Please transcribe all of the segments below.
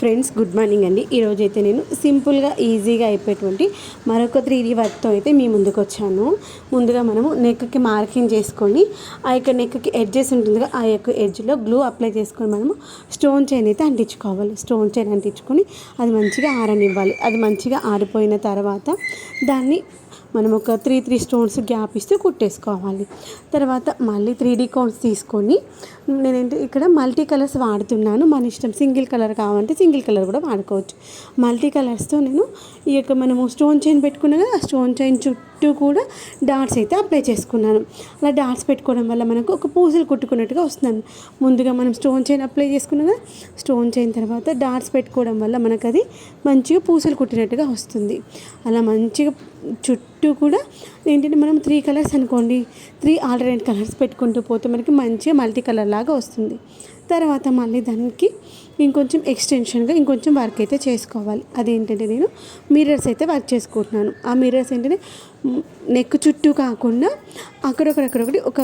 Friends good morning అండి. ఈరోజు అయితే నేను సింపుల్గా ఈజీగా అయిపోయేటువంటి మరొక 3D వర్క్తో అయితే మీ ముందుకు వచ్చాను. ముందుగా మనము నెక్కి మార్కింగ్ చేసుకొని ఆ యొక్క నెక్కి ఎడ్జెస్ ఉంటుందిగా ఆ యొక్క ఎడ్జ్లో గ్లూ అప్లై చేసుకొని మనము స్టోన్ చైన్ అయితే అంటించుకోవాలి. స్టోన్ చైన్ అంటించుకొని అది మంచిగా ఆరనివ్వాలి. అది మంచిగా ఆరిపోయిన తర్వాత దాన్ని మనం ఒక త్రీ స్టోన్స్ గ్యాప్ ఇస్తూ కుట్టేసుకోవాలి. తర్వాత మళ్ళీ 3D కోన్స్ తీసుకొని నేనేంటి ఇక్కడ మల్టీ కలర్స్ వాడుతున్నాను. మన ఇష్టం, సింగిల్ కలర్ కావాలంటే సింగిల్ కలర్ కూడా వాడుకోవచ్చు. మల్టీ కలర్స్తో నేను ఈ యొక్క మనము స్టోన్ చైన్ పెట్టుకున్నాగా ఆ స్టోన్ చైన్ చుట్టూ కూడా డాట్స్ అయితే అప్లై చేసుకున్నాను. అలా డాట్స్ పెట్టుకోవడం వల్ల మనకు ఒక పూసలు కుట్టుకున్నట్టుగా వస్తుంది. ముందుగా మనం స్టోన్ చైన్ అప్లై చేసుకున్నాగా స్టోన్ చైన్ తర్వాత డాట్స్ పెట్టుకోవడం వల్ల మనకు అది మంచిగా పూసలు కుట్టినట్టుగా వస్తుంది. అలా మంచిగా చుట్టూ కూడా ఏంటంటే మనం 3 కలర్స్ అనుకోండి, 3 ఆల్టర్నేట్ కలర్స్ పెట్టుకుంటూ పోతే మనకి మంచిగా మల్టీ కలర్ లాగా వస్తుంది. తర్వాత మళ్ళీ దానికి ఇంకొంచెం ఎక్స్టెన్షన్గా ఇంకొంచెం వర్క్ అయితే చేసుకోవాలి. అదేంటంటే నేను మిర్రర్స్ అయితే వర్క్ చేసుకుంటున్నాను. ఆ మిర్రర్స్ ఏంటంటే నెక్ చుట్టూ కాకుండా అక్కడొకటి ఒక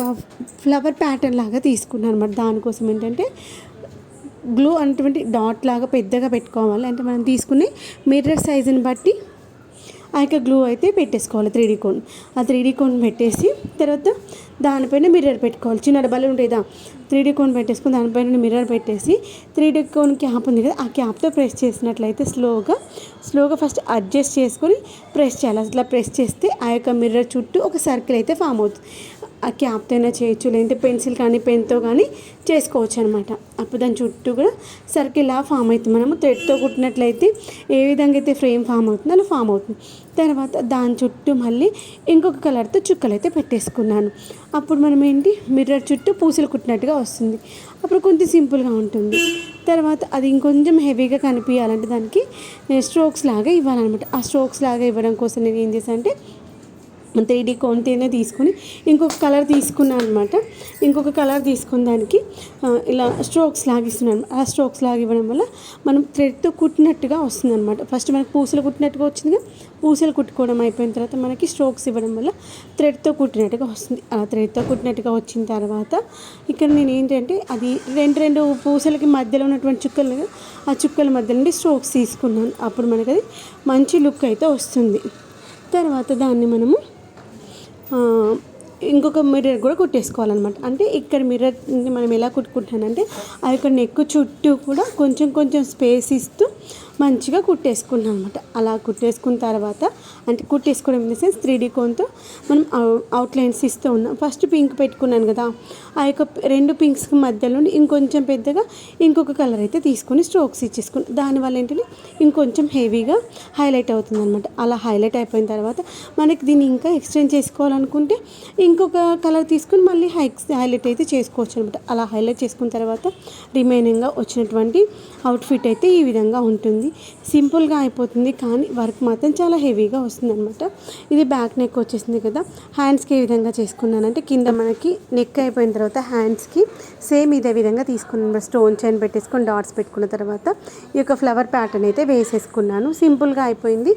ఫ్లవర్ ప్యాటర్న్ లాగా తీసుకున్నాను అనమాట. దానికోసం ఏంటంటే గ్లూ అటువంటి డాట్ లాగా పెద్దగా పెట్టుకోవాలి. అంటే మనం తీసుకునే మిర్రర్ సైజుని బట్టి ఆ యొక్క గ్లూ అయితే పెట్టేసుకోవాలి. 3D కోన్, ఆ 3D కోన్ పెట్టేసి తర్వాత దానిపైన మిర్రర్ పెట్టుకోవాలి. చిన్న డబ్బాలు ఉంటాయి కదా, 3D కోన్ పెట్టేసుకొని దానిపైన మిర్రర్ పెట్టేసి 3D కోన్ క్యాప్ ఉంది కదా ఆ క్యాప్తో ప్రెస్ చేసినట్లయితే స్లోగా ఫస్ట్ అడ్జస్ట్ చేసుకొని ప్రెస్ చేయాలి. అట్లా ప్రెస్ చేస్తే ఆ యొక్క మిర్రర్ చుట్టూ ఒక సర్కిల్ అయితే ఫామ్ అవుతుంది. ఆ క్యాప్తో అయినా చేయొచ్చు, లేదంటే పెన్సిల్ కానీ పెన్తో కానీ చేసుకోవచ్చు అనమాట. అప్పుడు దాని చుట్టూ కూడా సర్కిల్ లా ఫామ్ అవుతుంది. మనము థ్రెడ్తో కుట్టినట్లయితే ఏ విధంగా అయితే ఫ్రేమ్ ఫామ్ అవుతుందో అలా ఫామ్ అవుతుంది. తర్వాత దాని చుట్టూ మళ్ళీ ఇంకొక కలర్తో చుక్కలు అయితే పెట్టేసుకున్నాను. అప్పుడు మనం ఏంటి మిర్రర్ చుట్టూ పూసలు కుట్టినట్టుగా వస్తుంది. అప్పుడు కొంచెం సింపుల్గా ఉంటుంది. తర్వాత అది ఇంకొంచెం హెవీగా కనిపించాలంటే దానికి స్ట్రోక్స్ లాగా ఇవ్వాలన్నమాట. ఆ స్ట్రోక్స్ లాగా ఇవ్వడం కోసం నేను ఏం చేశాను అంటే 3D కోన్తోనే తీసుకొని ఇంకొక కలర్ తీసుకున్నాను అనమాట. ఇంకొక కలర్ తీసుకుని దానికి ఇలా స్ట్రోక్స్ లాగిస్తున్నాను. ఆ స్ట్రోక్స్ లాగా ఇవ్వడం వల్ల మనం థ్రెడ్తో కుట్టినట్టుగా వస్తుంది అనమాట. ఫస్ట్ మనకి పూసలు కుట్టినట్టుగా వచ్చిందిగా, పూసలు కుట్టుకోవడం అయిపోయిన తర్వాత మనకి స్ట్రోక్స్ ఇవ్వడం వల్ల థ్రెడ్తో కుట్టినట్టుగా వస్తుంది. ఆ థ్రెడ్తో కుట్టినట్టుగా వచ్చిన తర్వాత ఇక్కడ నేను ఏంటంటే అది రెండు పూసలకి మధ్యలో ఉన్నటువంటి చుక్కలు, ఆ చుక్కల మధ్య నుండి స్ట్రోక్స్ తీసుకున్నాను. అప్పుడు మనకి అది మంచి లుక్ అయితే వస్తుంది. తర్వాత దాన్ని మనము ఇంకొక మిర్రర్ కూడా కుట్టేసుకోవాలన్నమాట. అంటే ఇక్కడ మిర్రర్ మనం ఎలా కుట్టుకుంటానంటే ఆ యొక్క నెక్ చుట్టూ కూడా కొంచెం స్పేస్ ఇస్తూ మంచిగా కుట్టేసుకున్నాను అనమాట. అలా కుట్టేసుకున్న తర్వాత అంటే కుట్టేసుకోవడం ఇన్ ద సెన్స్ 3D కోన్తో మనం అవుట్లైన్స్ ఇస్తూ ఉన్నాం. ఫస్ట్ పింక్ పెట్టుకున్నాను కదా, ఆ యొక్క 2 పింక్స్కి మధ్యలో ఇంకొంచెం పెద్దగా ఇంకొక కలర్ అయితే తీసుకొని స్ట్రోక్స్ ఇచ్చేసుకుని దానివల్ల ఏంటంటే ఇంకొంచెం హెవీగా హైలైట్ అవుతుంది అనమాట. అలా హైలైట్ అయిపోయిన తర్వాత మనకి దీన్ని ఇంకా ఎక్స్టెండ్ చేసుకోవాలనుకుంటే ఇంకొక కలర్ తీసుకొని మళ్ళీ హైలైట్ అయితే చేసుకోవచ్చు అనమాట. అలా హైలైట్ చేసుకున్న తర్వాత రిమైనింగ్గా వచ్చినటువంటి అవుట్ఫిట్ అయితే ఈ విధంగా ఉంటుంది. సింపుల్గా అయిపోతుంది కానీ వర్క్ మాత్రం చాలా హెవీగా వస్తుంది అనమాట. ఇది బ్యాక్ నెక్ వచ్చేసింది కదా. హ్యాండ్స్కి ఏ విధంగా చేసుకున్నానంటే కింద మనకి నెక్ అయిపోయిన తర్వాత హ్యాండ్స్కి సేమ్ ఇదే విధంగా తీసుకున్నాను. స్టోన్ చైన్ పెట్టేసుకొని డాట్స్ పెట్టుకున్న తర్వాత ఈ యొక్క ఫ్లవర్ ప్యాటర్న్ అయితే వేసేసుకున్నాను. సింపుల్గా అయిపోయింది.